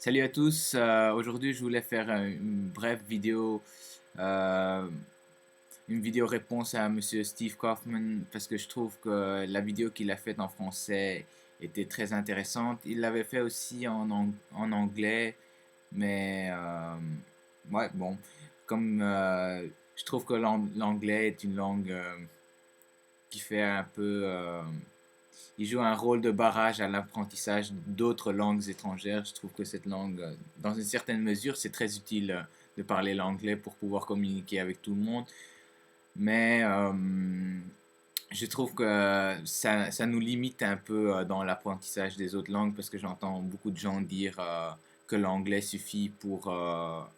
Salut à tous, aujourd'hui je voulais faire une brève vidéo, euh, une vidéo réponse à Monsieur Steve Kaufman parce que je trouve que la vidéo qu'il a faite en français était très intéressante. Il l'avait fait aussi en anglais, mais ouais bon, comme je trouve que l'anglais est une langue qui fait un peu il joue un rôle de barrage à l'apprentissage d'autres langues étrangères. Je trouve que cette langue, dans une certaine mesure, c'est très utile de parler l'anglais pour pouvoir communiquer avec tout le monde. Mais je trouve que ça nous limite un peu dans l'apprentissage des autres langues parce que j'entends beaucoup de gens dire que l'anglais suffit pour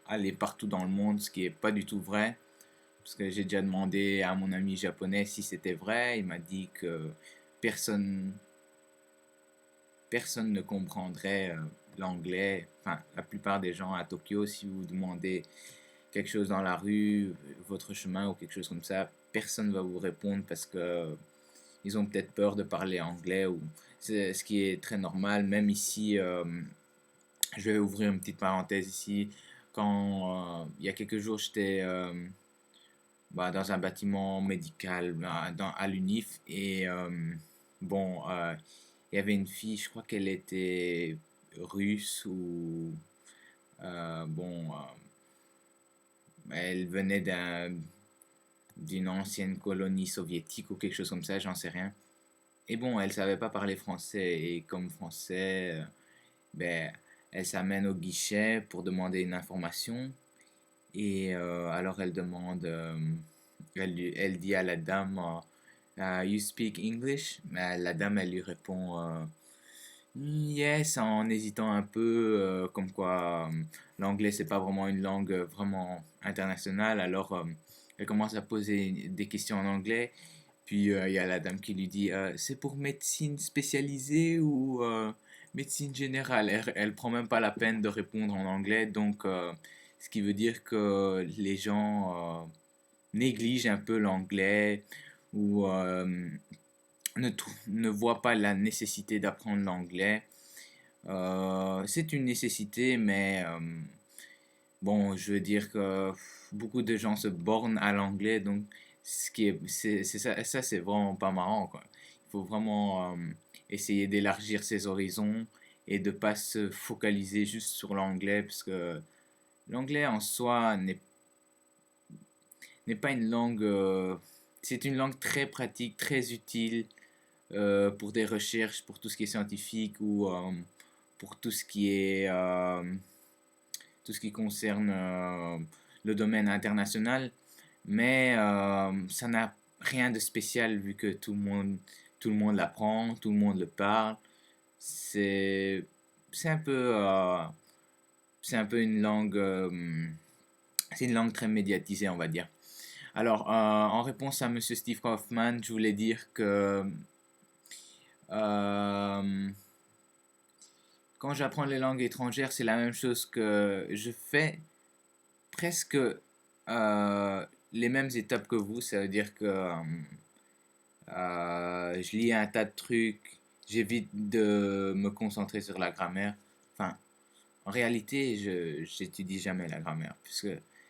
aller partout dans le monde, ce qui n'est pas du tout vrai. Parce que j'ai déjà demandé à mon ami japonais si c'était vrai. Il m'a dit que personne personne ne comprendrait l'anglais. Enfin, la plupart des gens à Tokyo, si vous demandez quelque chose dans la rue, votre chemin ou quelque chose comme ça, personne ne va vous répondre parce que ils ont peut-être peur de parler anglais ou c'est ce qui est très normal. Même ici, je vais ouvrir une petite parenthèse ici. Quand il y a quelques jours, j'étais dans un bâtiment médical à l'UNIF et bon, il y avait une fille, je crois qu'elle était russe ou bon, elle venait d'une ancienne colonie soviétique ou quelque chose comme ça, j'en sais rien. Et bon, elle savait pas parler français et comme français, ben, elle s'amène au guichet pour demander une information et alors elle demande, elle dit à la dame, You speak English? Mais la dame, elle lui répond Yes, en hésitant un peu, comme quoi l'anglais c'est pas vraiment une langue vraiment internationale. Alors elle commence à poser des questions en anglais. Puis il y a la dame qui lui dit c'est pour médecine spécialisée ou médecine générale? Elle prend même pas la peine de répondre en anglais. Donc ce qui veut dire que les gens négligent un peu l'anglais ou ne voient pas la nécessité d'apprendre l'anglais. C'est une nécessité, mais bon, je veux dire que beaucoup de gens se bornent à l'anglais, donc c'est ça c'est vraiment pas marrant, quoi. Il faut vraiment essayer d'élargir ses horizons et de pas se focaliser juste sur l'anglais, parce que l'anglais en soi n'est pas une langue, c'est une langue très pratique, très utile pour des recherches, pour tout ce qui est scientifique ou pour tout ce qui concerne le domaine international, mais ça n'a rien de spécial vu que tout le monde l'apprend, tout le monde le parle. C'est, c'est un peu, c'est un peu une langue, c'est une langue très médiatisée, on va dire. Alors, en réponse à Monsieur Steve Kaufman, je voulais dire que euh, quand j'apprends les langues étrangères, c'est la même chose que je fais presque les mêmes étapes que vous. Ça veut dire que je lis un tas de trucs, j'évite de me concentrer sur la grammaire. Enfin, en réalité, je j'étudie jamais la grammaire, puisque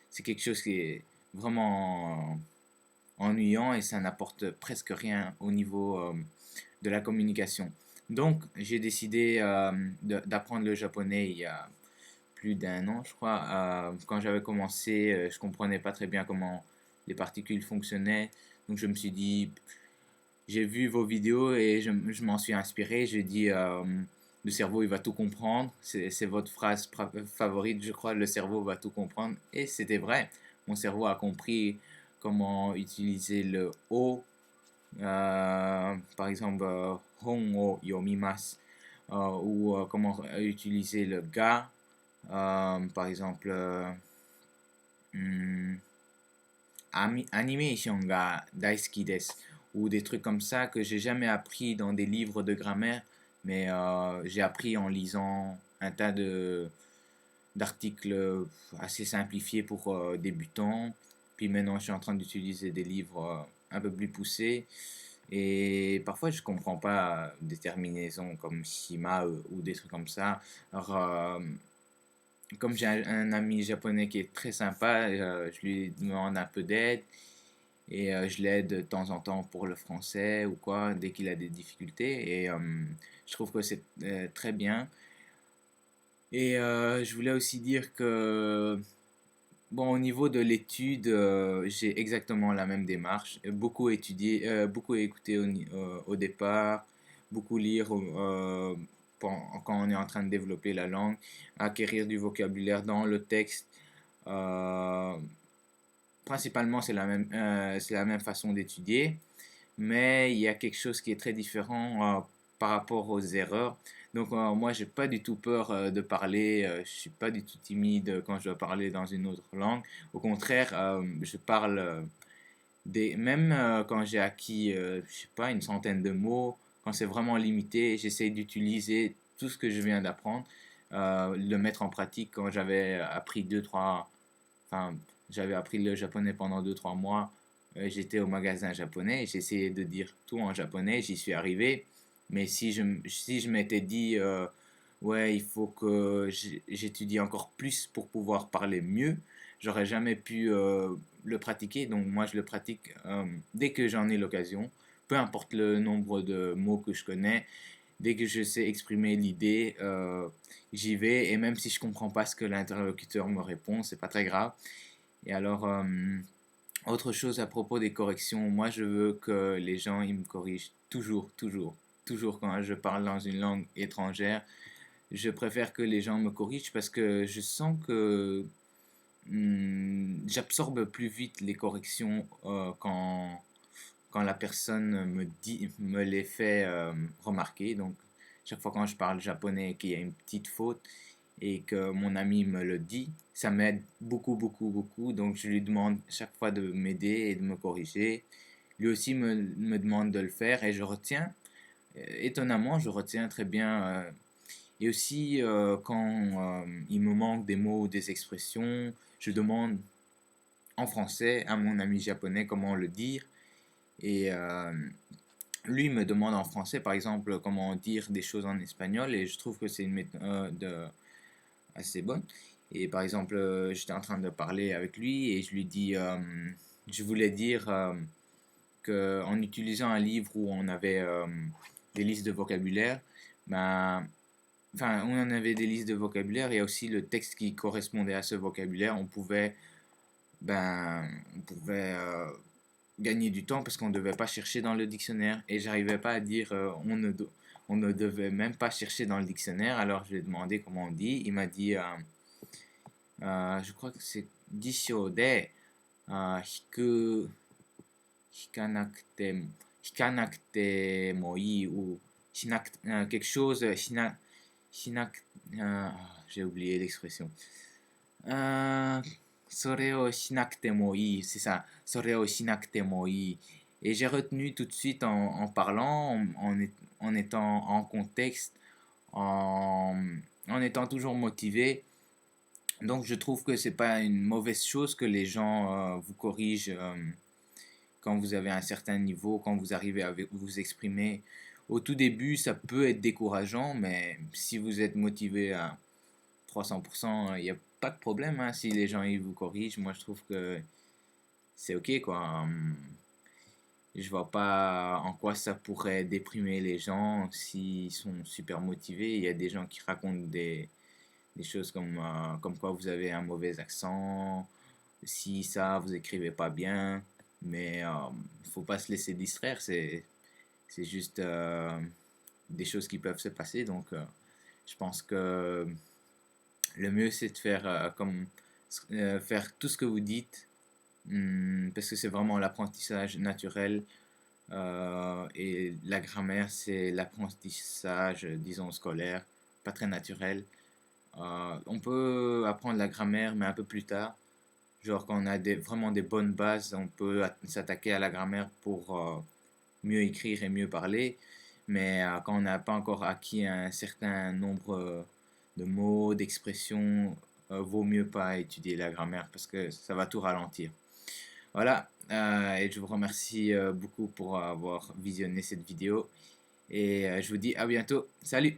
c'est quelque chose qui est vraiment ennuyant et ça n'apporte presque rien au niveau de la communication. Donc, j'ai décidé d'apprendre le japonais il y a plus d'un an, je crois. Quand j'avais commencé, je comprenais pas très bien comment les particules fonctionnaient. Donc je me suis dit, j'ai vu vos vidéos et je m'en suis inspiré. J'ai dit, le cerveau, il va tout comprendre. C'est votre phrase favorite, je crois, le cerveau va tout comprendre. Et c'était vrai. Mon cerveau a compris comment utiliser le O. Par exemple, hon o yomimasu. Ou comment utiliser le ga. Par exemple, hmm, animation ga daisuki desu ou des trucs comme ça que j'ai jamais appris dans des livres de grammaire, mais j'ai appris en lisant un tas de d'articles assez simplifiés pour débutants. Puis maintenant, je suis en train d'utiliser des livres un peu plus poussés. Et parfois, je comprends pas des terminaisons comme shima ou des trucs comme ça. Alors, comme j'ai un ami japonais qui est très sympa, je lui demande un peu d'aide et je l'aide de temps en temps pour le français ou quoi, dès qu'il a des difficultés. Et je trouve que c'est très bien. Et je voulais aussi dire que, bon, au niveau de l'étude, j'ai exactement la même démarche. Beaucoup étudier, beaucoup écouter au départ, beaucoup lire quand on est en train de développer la langue, acquérir du vocabulaire dans le texte. Euh, Principalement, c'est la même façon d'étudier, mais il y a quelque chose qui est très différent par rapport aux erreurs. Donc, moi, j'ai pas du tout peur de parler. Je suis pas du tout timide quand je dois parler dans une autre langue. Au contraire, je parle même quand j'ai acquis, je sais pas, une centaine de mots. Quand c'est vraiment limité, j'essaie d'utiliser tout ce que je viens d'apprendre, le mettre en pratique quand j'avais appris deux, trois. Enfin, j'avais appris le japonais pendant deux trois mois. J'étais au magasin japonais et j'essayais de dire tout en japonais. J'y suis arrivé. Mais si je m'étais dit, ouais, il faut que j'étudie encore plus pour pouvoir parler mieux, j'aurais jamais pu le pratiquer. Donc, moi, je le pratique dès que j'en ai l'occasion. Peu importe le nombre de mots que je connais, dès que je sais exprimer l'idée, j'y vais. Et même si je comprends pas ce que l'interlocuteur me répond, c'est pas très grave. Et alors, autre chose à propos des corrections, moi je veux que les gens ils me corrigent toujours, toujours, toujours quand je parle dans une langue étrangère. Je préfère que les gens me corrigent parce que je sens que j'absorbe plus vite les corrections quand la personne me les fait remarquer. Donc, chaque fois quand je parle japonais et qu'il y a une petite faute et que mon ami me le dit, ça m'aide beaucoup, beaucoup, beaucoup. Donc, je lui demande chaque fois de m'aider et de me corriger. Lui aussi me demande de le faire et je retiens. Étonnamment, je retiens très bien. Et aussi, quand il me manque des mots ou des expressions, je demande en français à mon ami japonais comment le dire. Et lui me demande en français, par exemple, comment dire des choses en espagnol, et je trouve que c'est une méthode assez bonne. Et par exemple, j'étais en train de parler avec lui et je lui dis, je voulais dire que en utilisant un livre où on avait des listes de vocabulaire, ben, enfin, on avait des listes de vocabulaire et aussi le texte qui correspondait à ce vocabulaire, on pouvait gagner du temps parce qu'on ne devait pas chercher dans le dictionnaire et j'arrivais pas à dire on ne devait même pas chercher dans le dictionnaire. Alors je lui ai demandé comment on dit. Il m'a dit, je crois que c'est disho de hiku hikanakute hikanakute mo ii ou quelque chose hinak j'ai oublié l'expression. Euh, それをしなくてもいい, c'est ça, それをしなくてもいい. Et j'ai retenu tout de suite en parlant, en étant en contexte, en, en étant toujours motivé. Donc je trouve que c'est pas une mauvaise chose que les gens vous corrigent quand vous avez un certain niveau, quand vous arrivez à vous exprimer. Au tout début, ça peut être décourageant, mais si vous êtes motivé à 300%, il n'y a pas de problème hein, si les gens ils vous corrigent. Moi, je trouve que c'est ok quoi. Je vois pas en quoi ça pourrait déprimer les gens s'ils sont super motivés. Il y a des gens qui racontent des choses comme quoi vous avez un mauvais accent, si ça, vous écrivez pas bien. Mais faut pas se laisser distraire. C'est juste des choses qui peuvent se passer. Donc, je pense que le mieux, c'est de faire faire tout ce que vous dites, parce que c'est vraiment l'apprentissage naturel. Et la grammaire, c'est l'apprentissage, disons, scolaire, pas très naturel. On peut apprendre la grammaire, mais un peu plus tard. Genre, quand on a vraiment des bonnes bases, on peut s'attaquer à la grammaire pour mieux écrire et mieux parler. Mais quand on n'a pas encore acquis un certain nombre de mots, d'expressions, vaut mieux pas étudier la grammaire parce que ça va tout ralentir. Voilà, et je vous remercie beaucoup pour avoir visionné cette vidéo. Et je vous dis à bientôt. Salut!